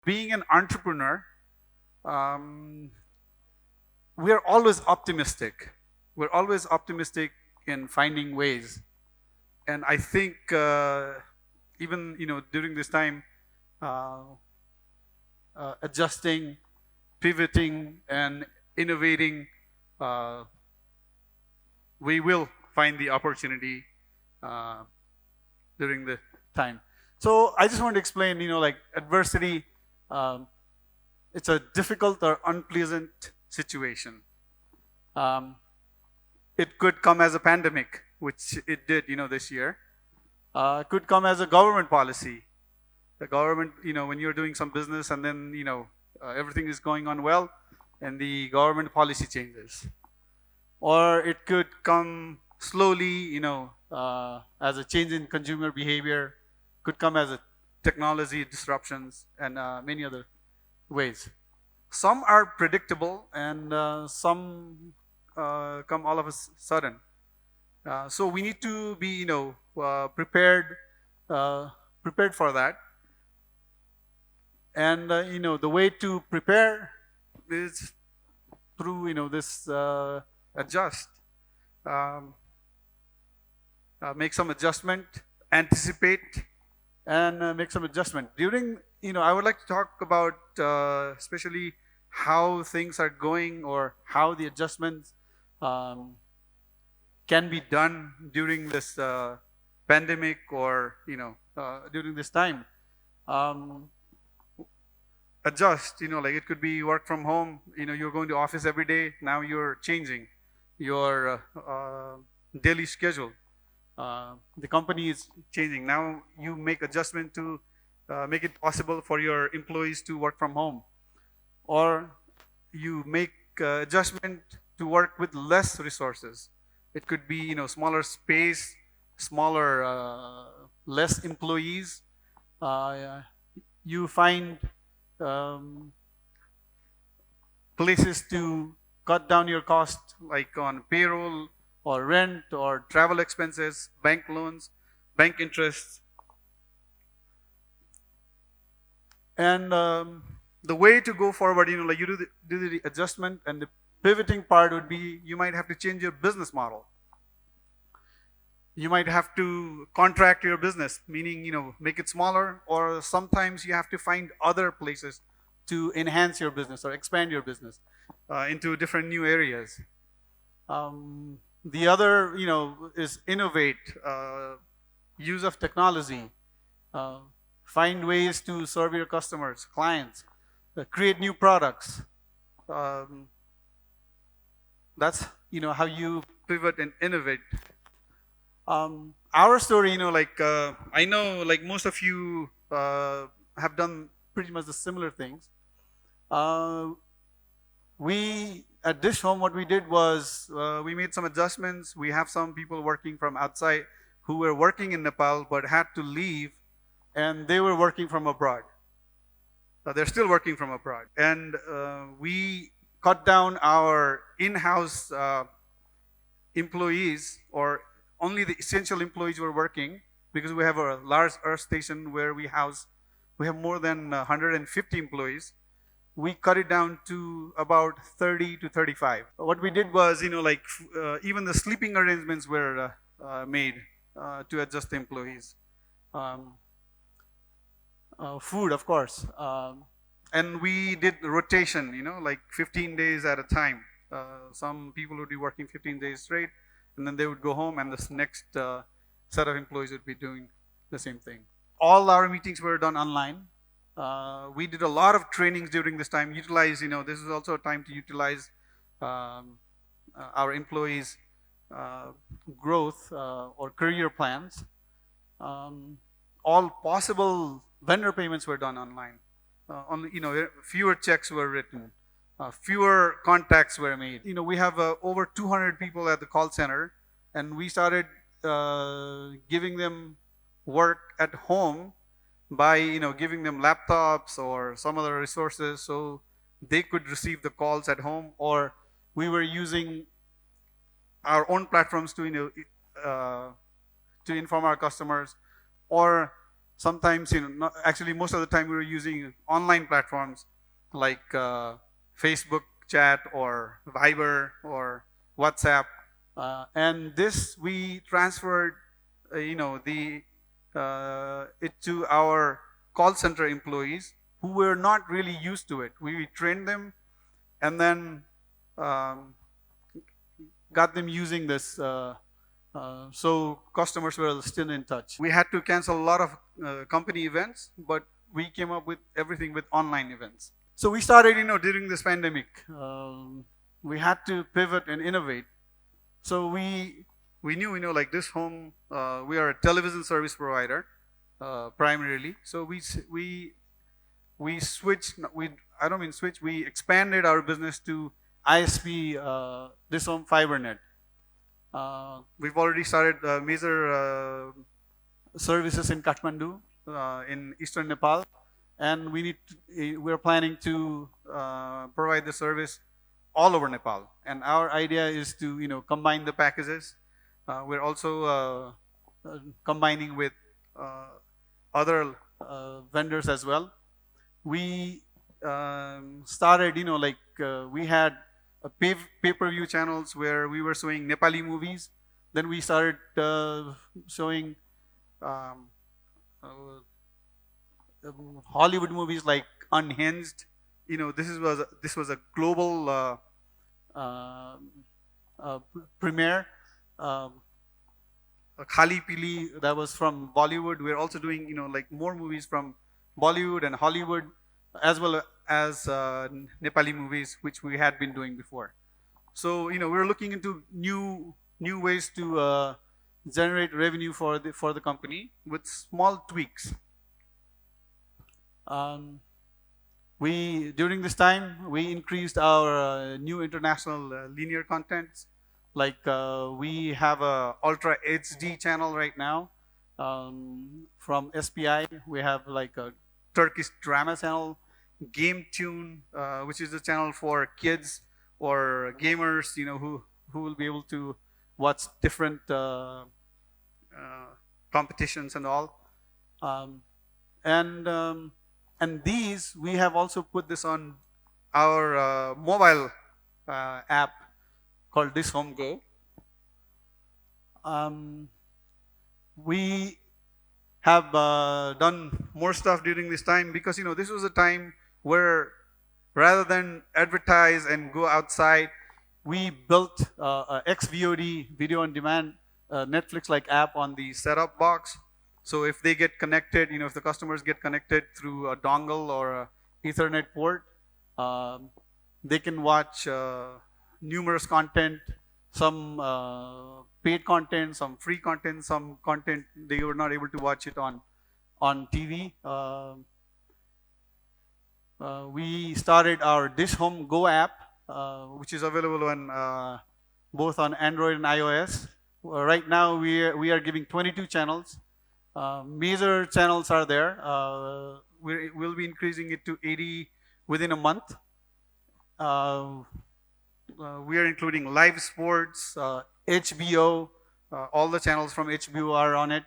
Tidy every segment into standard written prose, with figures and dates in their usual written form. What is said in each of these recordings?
being an entrepreneur, we're always optimistic. We're always optimistic in finding ways. And I think even during this time, uh, adjusting, pivoting, and innovating, uh, we will find the opportunity uh, during the time. So I just want to explain, like adversity, um, it's a difficult or unpleasant situation. Um, it could come as a pandemic, which it did, this year. It could come as a government policy. The government, when you're doing some business and then, everything is going on well, and the government policy changes. Or it could come slowly, as a change in consumer behavior, could come as a technology disruptions and many other ways. Some are predictable and some come all of a sudden. So we need to be, prepared, prepared for that. And the way to prepare is through this adjust, um, make some adjustment, anticipate, and make some adjustment. During I would like to talk about especially how things are going or how the adjustments can be done during this pandemic or during this time. Um, Adjust, like it could be work from home, you're going to office every day, now you're changing your daily schedule. The company is changing, now you make adjustment to make it possible for your employees to work from home, or you make adjustment to work with less resources. It could be smaller space, smaller less employees. You find places to cut down your cost, like on payroll or rent or travel expenses, bank loans, bank interests. And the way to go forward, like you do the adjustment, and the pivoting part would be you might have to change your business model. You might have to contract your business, meaning make it smaller, or sometimes you have to find other places to enhance your business or expand your business into different new areas. The other is innovate, use of technology, find ways to serve your customers, clients, create new products. That's how you pivot and innovate. Our story, I know, like most of you have done pretty much the similar things. We at DishHome, what we did was we made some adjustments. We have some people working from outside who were working in Nepal but had to leave, and they were working from abroad. They're still working from abroad, and we cut down our in-house employees, or only the essential employees were working, because we have a large earth station where we have more than 150 employees. We cut it down to about 30 to 35. What we did was, even the sleeping arrangements were made to adjust the employees. Food, of course. And we did rotation, like 15 days at a time. Some people would be working 15 days straight, and then they would go home, and this next set of employees would be doing the same thing. All our meetings were done online. We did a lot of trainings during this time. This is also a time to utilize our employees' growth or career plans. All possible vendor payments were done online. Fewer checks were written. Fewer contacts were made. We have over 200 people at the call center, and we started giving them work at home by giving them laptops or some other resources so they could receive the calls at home, or we were using our own platforms to inform our customers, or sometimes, actually most of the time we were using online platforms like Facebook chat or Viber or WhatsApp. And this we transferred, it to our call center employees who were not really used to it. We trained them and then um, got them using this. So customers were still in touch. We had to cancel a lot of company events, but we came up with everything with online events. So we started, during this pandemic. We had to pivot and innovate. So we knew, like DishHome, we are a television service provider primarily. So we switched. I don't mean switch. We expanded our business to ISP DishHome FiberNet. We've already started major services in Kathmandu, in eastern Nepal, and we're planning to provide the service all over Nepal. And our idea is to combine the packages. We're also combining with other vendors as well. We started, we had pay-per-view channels where we were showing Nepali movies. Then we started showing Hollywood movies like Unhinged. This was a global premiere. Khali Pili, that was from Bollywood. We're also doing more movies from Bollywood and Hollywood, as well as Nepali movies, which we had been doing before. So we're looking into new ways to generate revenue for the company with small tweaks. During this time we increased our new international linear contents. Like we have a Ultra HD channel right now from SPI. We have like a Turkish drama channel, Game Tune, which is a channel for kids or gamers, who will be able to watch different competitions and all. And these, we have also put this on our mobile app called DishHome Go. We have done more stuff during this time because this was a time where rather than advertise and go outside, we built a XVOD, video on demand, Netflix-like app on the setup box. So if they get connected, if the customers get connected through a dongle or a Ethernet port, they can watch numerous content, some paid content, some free content, some content they were not able to watch it on TV. We started our DishHome Go app, which is available on both on Android and iOS. Right now we are giving 22 channels. Major channels are there. We'll be increasing it to 80 within a month. We are including live sports, HBO. All the channels from HBO are on it.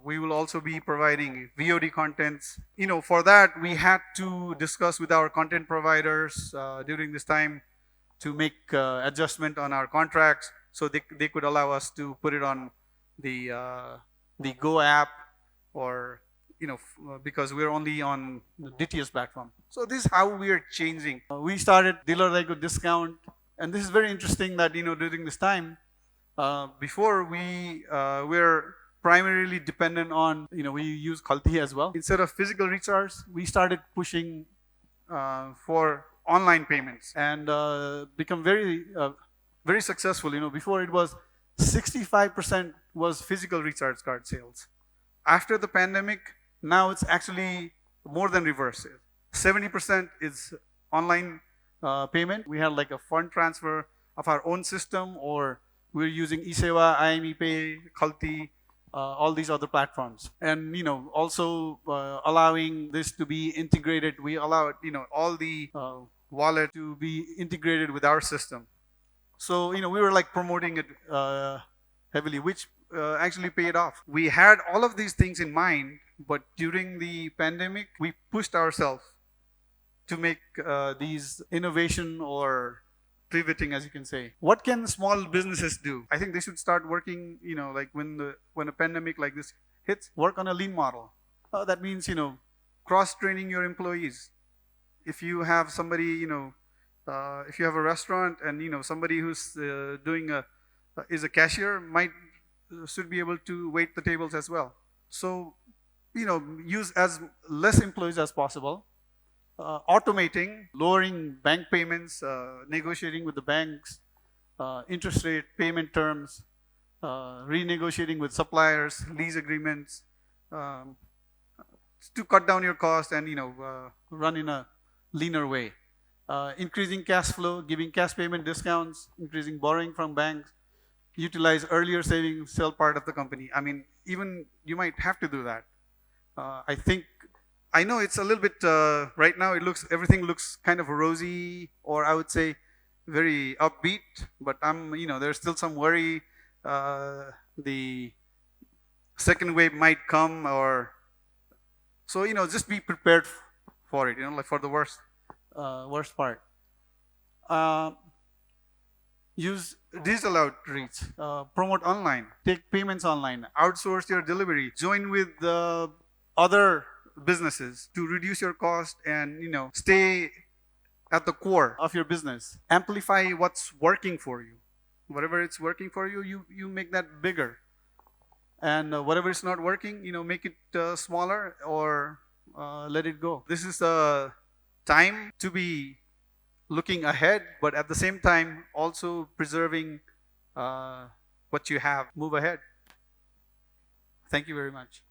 We will also be providing VOD contents. For that we had to discuss with our content providers during this time to make adjustment on our contracts so they could allow us to put it on the Go app, or because we're only on the DTS platform. So this is how we are changing. We started dealer like a discount, and this is very interesting that during this time, before we were primarily dependent on we use Khalti as well. Instead of physical recharge, we started pushing for online payments and become very very successful. Before it was 65% was physical recharge card sales. After the pandemic, now it's actually more than reverse. 70% is online payment. We have like a fund transfer of our own system, or we're using Sewa, IME-Pay, Khalti, all these other platforms. And also allowing this to be integrated. We allow all the wallet to be integrated with our system. So we were like promoting it heavily, which actually paid off. We had all of these things in mind, but during the pandemic, we pushed ourselves to make these innovation or pivoting, as you can say. What can small businesses do? I think they should start working, like when a pandemic like this hits, work on a lean model. That means, cross-training your employees. If you have somebody, if you have a restaurant and, somebody who's is a cashier should be able to wait the tables as well. So, use as less employees as possible. Automating, lowering bank payments, negotiating with the banks, interest rate, payment terms, renegotiating with suppliers, lease agreements, to cut down your cost and run in a leaner way. Increasing cash flow, giving cash payment discounts, increasing borrowing from banks, utilize earlier savings, sell part of the company. I mean, even you might have to do that. I know it's a little bit right now. Everything looks kind of rosy, or I would say very upbeat. But there's still some worry. The second wave might come, or so just be prepared for it. Like for the worst part. Use digital outreach, promote online, take payments online, outsource your delivery, join with other businesses to reduce your cost and stay at the core of your business. Amplify what's working for you. Whatever it's working for you, you make that bigger. And whatever is not working, make it smaller or let it go. This is a time to be looking ahead, but at the same time also preserving what you have. Move ahead. Thank you very much.